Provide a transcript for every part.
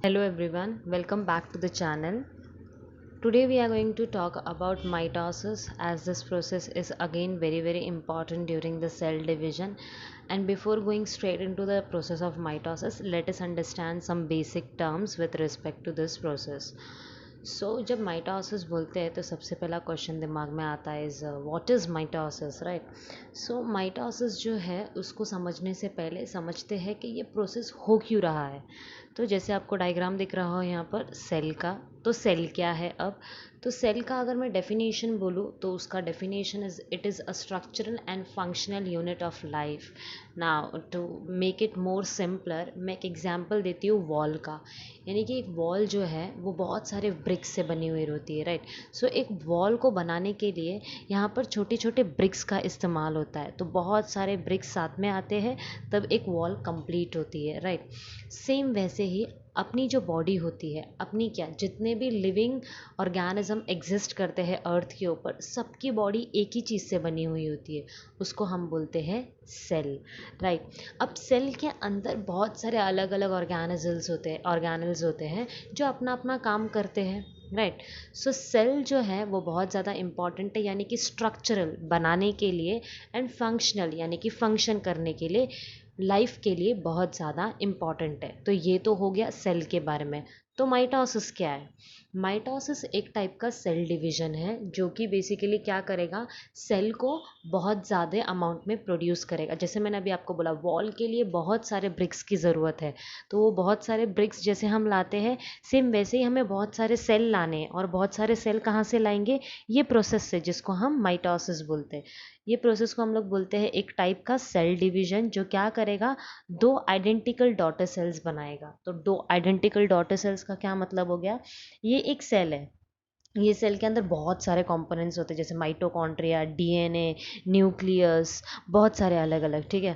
Hello everyone, welcome back to the channel. Today we are going to talk about mitosis as this process is again very important during the cell division. And before going straight into the process of mitosis, let us understand some basic terms with respect to this process. जब mitosis बोलते हैं तो सबसे पहला question दिमाग में आता है is what is mitosis, right? Mitosis जो है उसको समझने से पहले समझते हैं कि ये प्रोसेस हो क्यों रहा है। तो जैसे आपको डायग्राम दिख रहा हो यहाँ पर सेल का, तो सेल क्या है अब? तो सेल का अगर मैं डेफिनेशन बोलूँ तो उसका definition it is a structural and functional unit of life. Now to make it more simpler, मैं एक एग्जांपल देती हूँ वॉल का। यानी कि एक वॉल जो है वो बहुत सारे ब्रिक्स से बनी हुई होती है, राइट? एक वॉल को बनाने के लिए यहाँ पर छोटे छोटे ब्रिक्स का इस्तेमाल होता है, तो बहुत सारे ब्रिक्स साथ में आते हैं तब एक वॉल कंप्लीट होती है, राइट? सेम वैसे ही अपनी जो बॉडी होती है, अपनी क्या, जितने भी लिविंग ऑर्गेनिज्म एग्जिस्ट करते हैं अर्थ के ऊपर, सबकी बॉडी एक ही चीज़ से बनी हुई होती है, उसको हम बोलते हैं सेल, राइट? अब सेल के अंदर बहुत सारे अलग अलग ऑर्गेनल्स होते हैं जो अपना अपना काम करते हैं, राइट? सेल जो है वो बहुत ज़्यादा इम्पॉर्टेंट है, यानी कि स्ट्रक्चरल बनाने के लिए एंड फंक्शनल यानी कि फंक्शन करने के लिए, लाइफ के लिए बहुत ज़्यादा इम्पॉर्टेंट है। तो ये तो हो गया सेल के बारे में। तो माइटोसिस क्या है? माइटोसिस एक टाइप का सेल डिवीजन है जो कि बेसिकली क्या करेगा, सेल को बहुत ज़्यादा अमाउंट में प्रोड्यूस करेगा। जैसे मैंने अभी आपको बोला वॉल के लिए बहुत सारे ब्रिक्स की ज़रूरत है, तो वो बहुत सारे ब्रिक्स जैसे हम लाते हैं, सेम वैसे ही हमें बहुत सारे सेल लाने हैं। और बहुत सारे सेल कहाँ से लाएंगे? ये प्रोसेस से, जिसको हम माइटोसिस बोलते हैं। ये प्रोसेस को हम लोग बोलते हैं एक टाइप का सेल डिवीजन, जो क्या करेगा, दो आइडेंटिकल डॉटर सेल्स बनाएगा। तो दो आइडेंटिकल डॉटर सेल्स का क्या मतलब हो गया? ये एक सेल है, ये सेल के अंदर बहुत सारे कंपोनेंट्स होते हैं, जैसे माइटोकॉन्ड्रिया, डीएनए, न्यूक्लियस, बहुत सारे अलग अलग, ठीक है?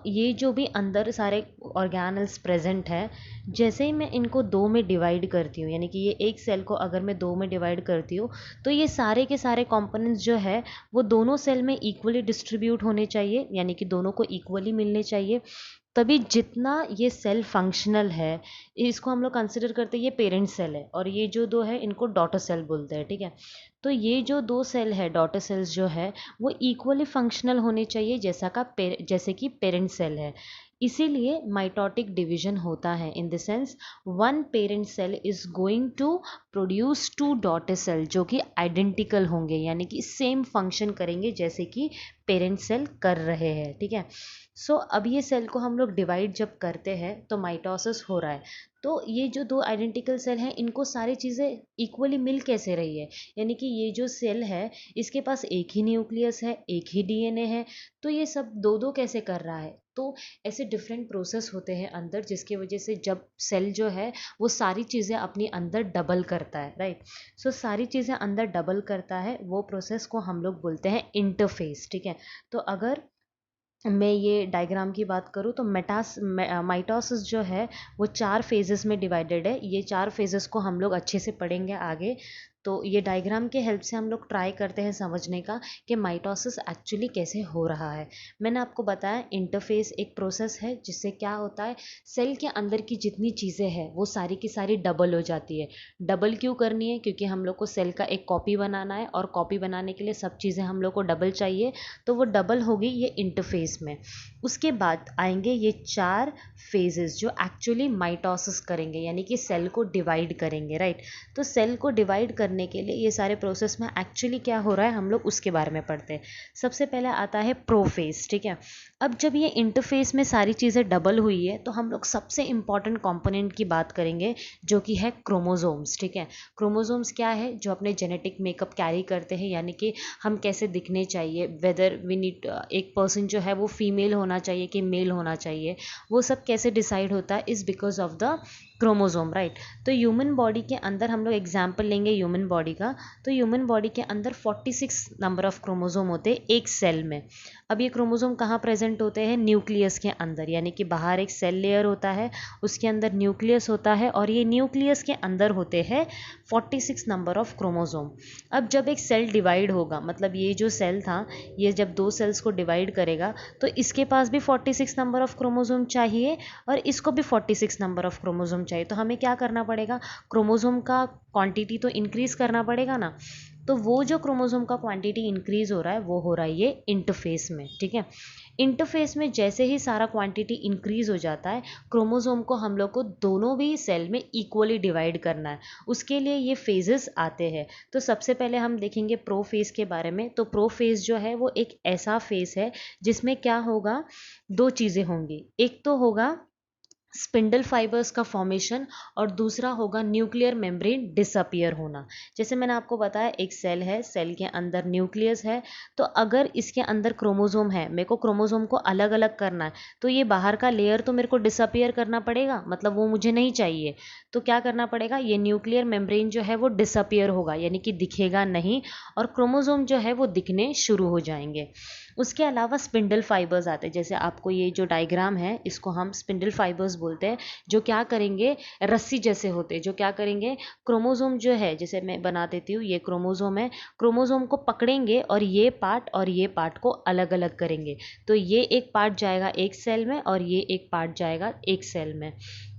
ये जो भी अंदर सारे ऑर्गेनल्स प्रेजेंट है, जैसे ही मैं इनको दो में डिवाइड करती हूँ, यानी कि ये एक सेल को अगर मैं दो में डिवाइड करती हूँ, तो ये सारे के सारे कंपोनेंट्स जो है वो दोनों सेल में इक्वली डिस्ट्रीब्यूट होने चाहिए, यानी कि दोनों को इक्वली मिलने चाहिए। तभी जितना ये सेल फंक्शनल है, इसको हम लोग कंसिडर करते हैं ये पेरेंट सेल है, और ये जो दो है इनको डॉटर सेल बोलते हैं, ठीक है? तो ये जो दो सेल है, डॉटर सेल्स जो है, वो इक्वली फंक्शनल होने चाहिए जैसे कि पेरेंट सेल है। इसीलिए माइटोटिक डिवीजन होता है, in the sense one parent cell is going to produce two daughter cell जो कि आइडेंटिकल होंगे, यानी कि सेम फंक्शन करेंगे जैसे कि पेरेंट सेल कर रहे हैं, ठीक है? अब ये सेल को हम लोग डिवाइड जब करते हैं तो माइटोसिस हो रहा है। तो ये जो दो आइडेंटिकल सेल हैं, इनको सारी चीज़ें इक्वली मिल कैसे रही है? यानी कि ये जो सेल है, इसके पास एक ही न्यूक्लियस है, एक ही डीएनए है, तो ये सब दो दो कैसे कर रहा है? तो ऐसे डिफरेंट प्रोसेस होते हैं अंदर, जिसकी वजह से जब सेल जो है वो सारी चीज़ें अपनी अंदर डबल करता है, राइट? सारी चीज़ें अंदर डबल करता है, वो प्रोसेस को हम लोग बोलते हैं इंटरफेस, ठीक है? तो अगर मैं ये डायग्राम की बात करूँ तो माइटोसिस जो है वो 4 फेजेस में डिवाइडेड है। ये 4 फेजेस को हम लोग अच्छे से पढ़ेंगे आगे। तो ये डायग्राम के हेल्प से हम लोग ट्राई करते हैं समझने का कि माइटोसिस एक्चुअली कैसे हो रहा है। मैंने आपको बताया इंटरफेस एक प्रोसेस है जिससे क्या होता है, सेल के अंदर की जितनी चीज़ें हैं वो सारी की सारी डबल हो जाती है। डबल क्यों करनी है? क्योंकि हम लोग को सेल का एक कॉपी बनाना है, और कॉपी बनाने के लिए सब चीज़ें हम लोग को डबल चाहिए, तो वो डबल होगी ये इंटरफेस में। उसके बाद आएंगे ये 4 फेजेस जो एक्चुअली माइटोसिस करेंगे, यानी कि सेल को डिवाइड करेंगे, राइट? तो सेल को डिवाइड करने के लिए ये सारे प्रोसेस में एक्चुअली क्या हो रहा है, हम लोग उसके बारे में पढ़ते हैं। सबसे पहले आता है प्रोफेज, ठीक है? अब जब ये इंटरफेस में सारी चीज़ें डबल हुई है, तो हम लोग सबसे इंपॉर्टेंट कंपोनेंट की बात करेंगे जो कि है क्रोमोसोम्स, ठीक है? क्रोमोसोम्स क्या है? जो अपने जेनेटिक मेकअप कैरी करते हैं, यानी कि हम कैसे दिखने चाहिए, वेदर वी नीड एक पर्सन जो है वो फीमेल होना चाहिए कि मेल होना चाहिए, वो सब कैसे डिसाइड होता है, is because of the chromosome, right? तो ह्यूमन बॉडी के अंदर हम लोग एग्जाम्पल लेंगे ह्यूमन बॉडी का, तो ह्यूमन बॉडी के अंदर 46 नंबर ऑफ क्रोमोसोम होते हैं एक सेल में। अब ये क्रोमोसोम कहाँ प्रेजेंट होते हैं? न्यूक्लियस के अंदर, यानी कि बाहर एक सेल लेयर होता है, उसके अंदर न्यूक्लियस होता है, और ये न्यूक्लियस के अंदर होते हैं 46 नंबर ऑफ क्रोमोसोम। अब जब एक सेल डिवाइड होगा, मतलब ये जो सेल था, ये जब दो सेल्स को डिवाइड करेगा, तो इसके पास भी 46 नंबर ऑफ क्रोमोसोम चाहिए, और इसको भी 46 नंबर ऑफ क्रोमोसोम चाहिए, तो हमें क्या करना पड़ेगा, क्रोमोसोम का क्वांटिटी तो इंक्रीज करना पड़ेगा ना। तो वो जो क्रोमोसोम का क्वांटिटी इंक्रीज हो रहा है वो हो रहा है ये इंटरफेस में, ठीक है। इंटरफेस में जैसे ही सारा क्वांटिटी इंक्रीज हो जाता है, क्रोमोसोम को हम लोग को दोनों भी सेल में इक्वली डिवाइड करना है, उसके लिए ये फेजेस आते हैं। तो सबसे पहले हम देखेंगे प्रो फेज के बारे में। तो प्रो फेज जो है वो एक ऐसा फेज है जिसमें क्या होगा, दो चीज़ें होंगी, एक तो होगा स्पिंडल फाइबर्स का फॉर्मेशन और दूसरा होगा न्यूक्लियर मेम्ब्रेन डिसअपियर होना। जैसे मैंने आपको बताया एक सेल है, सेल के अंदर न्यूक्लियस है, तो अगर इसके अंदर क्रोमोसोम है, मेरे को क्रोमोसोम को अलग अलग करना है, तो ये बाहर का लेयर तो मेरे को डिसअपियर करना पड़ेगा, मतलब वो मुझे नहीं चाहिए। तो क्या करना पड़ेगा, ये न्यूक्लियर मेम्ब्रेन जो है वो डिसअपियर होगा, यानी कि दिखेगा नहीं, और क्रोमोसोम जो है वो दिखने शुरू हो जाएंगे। उसके अलावा स्पिंडल फाइबर्स आते हैं, जैसे आपको ये जो डायग्राम है इसको हम स्पिंडल फाइबर्स बोलते हैं, जो क्या करेंगे, रस्सी जैसे होते हैं, जो क्या करेंगे, क्रोमोसोम जो है, जैसे मैं बना देती हूँ, ये क्रोमोसोम है, क्रोमोसोम को पकड़ेंगे और ये पार्ट को अलग अलग करेंगे। तो ये एक पार्ट जाएगा एक सेल में और ये एक पार्ट जाएगा एक सेल में।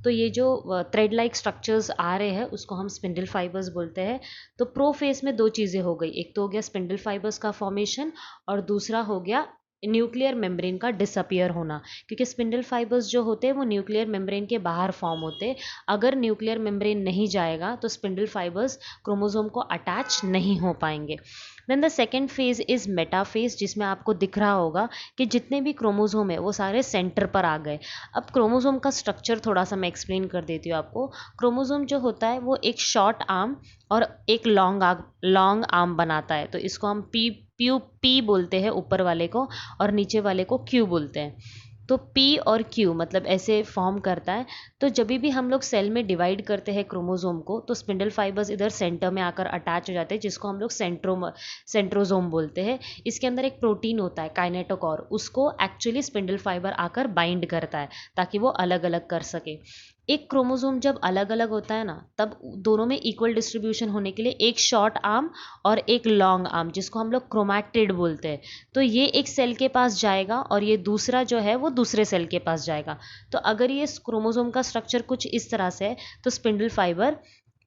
तो ये जो थ्रेड लाइक स्ट्रक्चर्स आ रहे हैं उसको हम स्पिंडल फाइबर्स बोलते हैं। तो प्रो फेज में दो चीज़ें हो गई, एक तो हो गया स्पिंडल फाइबर्स का फॉर्मेशन और दूसरा हो गया न्यूक्लियर मेम्ब्रेन का डिसअपियर होना, क्योंकि स्पिंडल फाइबर्स जो होते हैं वो न्यूक्लियर मेम्ब्रेन के बाहर फॉर्म होते हैं। अगर न्यूक्लियर मेम्ब्रेन नहीं जाएगा तो स्पिंडल फाइबर्स क्रोमोसोम को अटैच नहीं हो पाएंगे। Then the second phase is metaphase, जिसमें आपको दिख रहा होगा कि जितने भी क्रोमोसोम है वो सारे सेंटर पर आ गए। अब क्रोमोसोम का स्ट्रक्चर थोड़ा सा मैं एक्सप्लेन कर देती हूँ आपको। क्रोमोसोम जो होता है वो एक शॉर्ट आर्म और एक लॉन्ग आर्म बनाता है। तो इसको हम पी बोलते हैं ऊपर वाले को, और नीचे वाले को क्यू बोलते हैं। तो पी और क्यू मतलब ऐसे फॉर्म करता है। तो जब भी हम लोग सेल में डिवाइड करते हैं क्रोमोसोम को, तो स्पिंडल फाइबर्स इधर सेंटर में आकर अटैच हो जाते हैं, जिसको हम लोग सेंट्रोजोम बोलते हैं। इसके अंदर एक प्रोटीन होता है काइनेटोकोर, उसको एक्चुअली स्पिंडल फाइबर आकर बाइंड करता है ताकि वो अलग अलग कर सके। एक क्रोमोसोम जब अलग अलग होता है ना, तब दोनों में इक्वल डिस्ट्रीब्यूशन होने के लिए एक शॉर्ट आर्म और एक लॉन्ग आर्म, जिसको हम लोग क्रोमैटिड बोलते हैं, तो ये एक सेल के पास जाएगा और ये दूसरा जो है वो दूसरे सेल के पास जाएगा। तो अगर ये क्रोमोसोम का स्ट्रक्चर कुछ इस तरह से है तो स्पिंडल फाइबर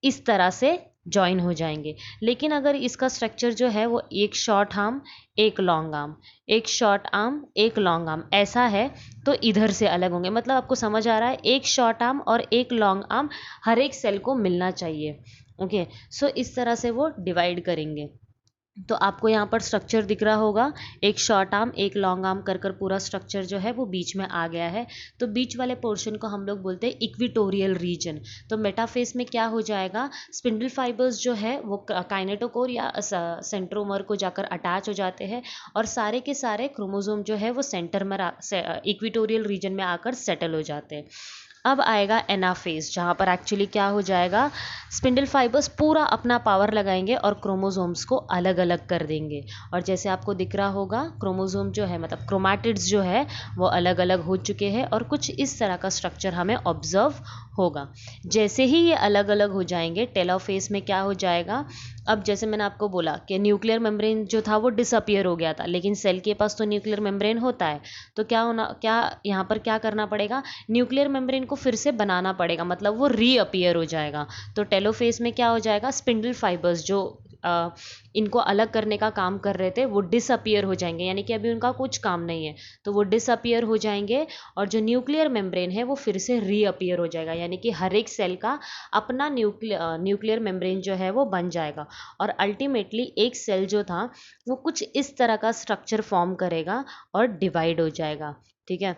इस तरह से जॉइन हो जाएंगे। लेकिन अगर इसका स्ट्रक्चर जो है वो एक शॉर्ट आर्म एक लॉन्ग आर्म, एक शॉर्ट आर्म एक लॉन्ग आर्म ऐसा है, तो इधर से अलग होंगे। मतलब आपको समझ आ रहा है, एक शॉर्ट आर्म और एक लॉन्ग आर्म हर एक सेल को मिलना चाहिए। ओके, सो इस तरह से वो डिवाइड करेंगे। तो आपको यहाँ पर स्ट्रक्चर दिख रहा होगा, एक शॉर्ट आर्म एक लॉन्ग आर्म कर कर पूरा स्ट्रक्चर जो है वो बीच में आ गया है। तो बीच वाले पोर्शन को हम लोग बोलते हैं इक्विटोरियल रीजन। तो मेटाफेज में क्या हो जाएगा, स्पिंडल फाइबर्स जो है वो काइनेटोकोर या सेंट्रोमर को जाकर अटैच हो जाते हैं, और सारे के सारे क्रोमोसोम जो है वो सेंटर में इक्विटोरियल रीजन में आकर सेटल हो जाते हैं। अब आएगा एनाफेज, जहाँ पर एक्चुअली क्या हो जाएगा, स्पिंडल फाइबर्स पूरा अपना पावर लगाएंगे और क्रोमोसोम्स को अलग अलग कर देंगे। और जैसे आपको दिख रहा होगा, क्रोमोसोम जो है मतलब क्रोमैटिड्स जो है वो अलग अलग हो चुके हैं, और कुछ इस तरह का स्ट्रक्चर हमें ऑब्जर्व होगा। जैसे ही ये अलग अलग हो जाएंगे, टेलोफेज में क्या हो जाएगा, अब जैसे मैंने आपको बोला कि न्यूक्लियर मेम्ब्रेन जो था वो डिसअपियर हो गया था, लेकिन सेल के पास तो न्यूक्लियर मेम्ब्रेन होता है। तो क्या यहाँ पर क्या करना पड़ेगा, न्यूक्लियर मेम्ब्रेन को फिर से बनाना पड़ेगा, मतलब वो रीअपियर हो जाएगा। तो टेलोफेज में क्या हो जाएगा, स्पिंडल फाइबर्स जो इनको अलग करने का काम कर रहे थे वो डिसअपियर हो जाएंगे, यानी कि अभी उनका कुछ काम नहीं है, तो वो डिसअपियर हो जाएंगे। और जो न्यूक्लियर मेम्ब्रेन है वो फिर से रीअपियर हो जाएगा, यानी कि हर एक सेल का अपना न्यूक्लियर मेम्ब्रेन जो है वो बन जाएगा। और अल्टीमेटली एक सेल जो था वो कुछ इस तरह का स्ट्रक्चर फॉर्म करेगा और डिवाइड हो जाएगा। ठीक है,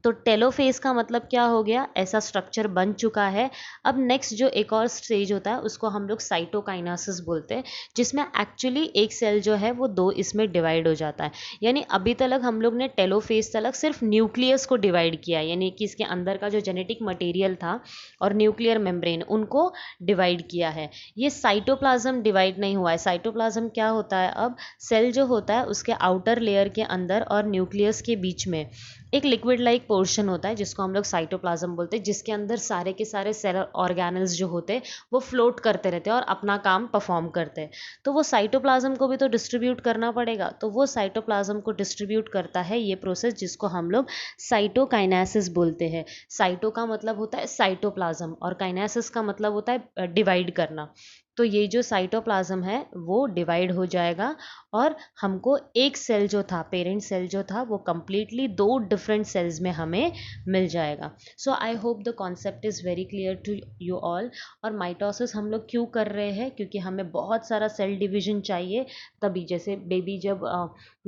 तो टेलोफेज का मतलब क्या हो गया, ऐसा स्ट्रक्चर बन चुका है। अब नेक्स्ट जो एक और स्टेज होता है उसको हम लोग साइटोकाइनेसिस बोलते हैं, जिसमें एक्चुअली एक सेल जो है वो दो इसमें डिवाइड हो जाता है। यानी अभी तक हम लोग ने टेलोफेज तक सिर्फ न्यूक्लियस को डिवाइड किया, यानी कि इसके अंदर का जो जेनेटिक मटेरियल था और न्यूक्लियर मेम्ब्रेन उनको डिवाइड किया है। ये साइटोप्लाज्म डिवाइड नहीं हुआ है। साइटोप्लाज्म क्या होता है, अब सेल जो होता है उसके आउटर लेयर के अंदर और न्यूक्लियस के बीच में एक लिक्विड लाइक पोर्शन होता है जिसको हम लोग साइटोप्लाज्म बोलते हैं, जिसके अंदर सारे के सारे सेल ऑर्गेनल्स जो होते हैं वो फ्लोट करते रहते हैं और अपना काम परफॉर्म करते हैं। तो वो साइटोप्लाज्म को भी तो डिस्ट्रीब्यूट करना पड़ेगा, तो वो साइटोप्लाज्म को डिस्ट्रीब्यूट करता है ये प्रोसेस जिसको हम लोग साइटोकाइनेसिस बोलते हैं। साइटो का मतलब होता है साइटोप्लाज्म और काइनेसिस का मतलब होता है डिवाइड करना। तो ये जो साइटोप्लाज्म है वो डिवाइड हो जाएगा और हमको एक सेल जो था, पेरेंट सेल जो था, वो कंप्लीटली दो डिफरेंट सेल्स में हमें मिल जाएगा। So I hope the concept is very clear to you all. और माइटोसिस हम लोग क्यों कर रहे हैं, क्योंकि हमें बहुत सारा सेल डिवीजन चाहिए। तभी जैसे बेबी जब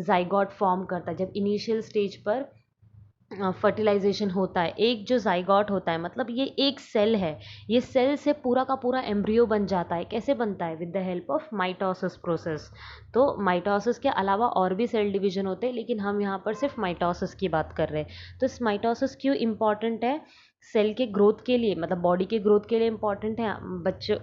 जाइगोट फॉर्म करता है, जब इनिशियल स्टेज पर फर्टिलाइजेशन होता है, एक जो जाइगोट होता है मतलब ये एक सेल है, ये सेल से पूरा का पूरा एम्ब्रियो बन जाता है। कैसे बनता है? With the help of mitosis process. तो माइटोसिस के अलावा और भी सेल डिवीजन होते हैं, लेकिन हम यहाँ पर सिर्फ माइटोसिस की बात कर रहे हैं। तो इस माइटोसिस क्यों इम्पॉर्टेंट है? सेल के ग्रोथ के लिए, मतलब बॉडी के ग्रोथ के लिए इम्पॉर्टेंट है।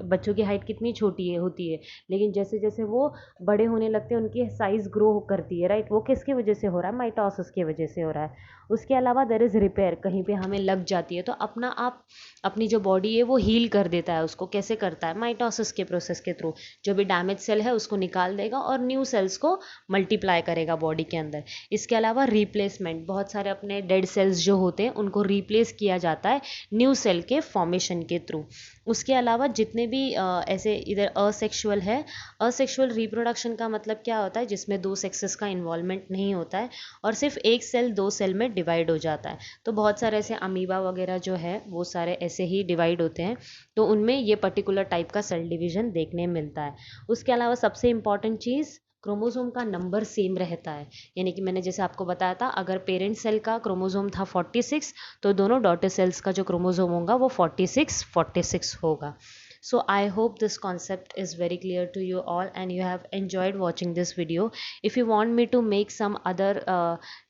बच्चों की हाइट कितनी छोटी है होती है, लेकिन जैसे जैसे वो बड़े होने लगते हैं उनकी साइज ग्रो करती है, राइट। वो किसकी वजह से हो रहा है? माइटोसिस की वजह से हो रहा है। उसके अलावा देर इज़ रिपेयर, कहीं पे हमें लग जाती है तो अपना आप अपनी जो बॉडी है वो हील कर देता है उसको। कैसे करता है? माइटोसिस के प्रोसेस के थ्रू। जो भी डैमेज सेल है उसको निकाल देगा और न्यू सेल्स को मल्टीप्लाई करेगा बॉडी के अंदर। इसके अलावा रिप्लेसमेंट, बहुत सारे अपने डेड सेल्स जो होते हैं उनको रिप्लेस किया जाता है न्यू सेल के फॉर्मेशन के थ्रू। उसके अलावा जितने भी ऐसे इधर असेक्सुअल है, असेक्सुअल रिप्रोडक्शन का मतलब क्या होता है? जिसमें दो सेक्सेस का इन्वॉल्वमेंट नहीं होता है और सिर्फ एक सेल दो सेल में डिवाइड हो जाता है। तो बहुत सारे ऐसे अमीबा वगैरह जो है वो सारे ऐसे ही डिवाइड होते हैं, तो उनमें ये पर्टिकुलर टाइप का सेल डिवीजन देखने मिलता है। उसके अलावा सबसे इम्पॉर्टेंट चीज़, क्रोमोसोम का नंबर सेम रहता है। यानी कि मैंने जैसे आपको बताया था, अगर पेरेंट सेल का क्रोमोसोम था 46, तो दोनों डॉटर सेल्स का जो क्रोमोसोम होगा वो 46 होगा। So I hope this concept is very clear to you all and you have enjoyed watching this video. If you want me to make some other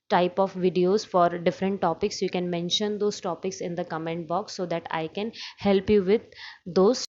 type of videos for different topics, you can mention those topics in the comment box so that I can help you with those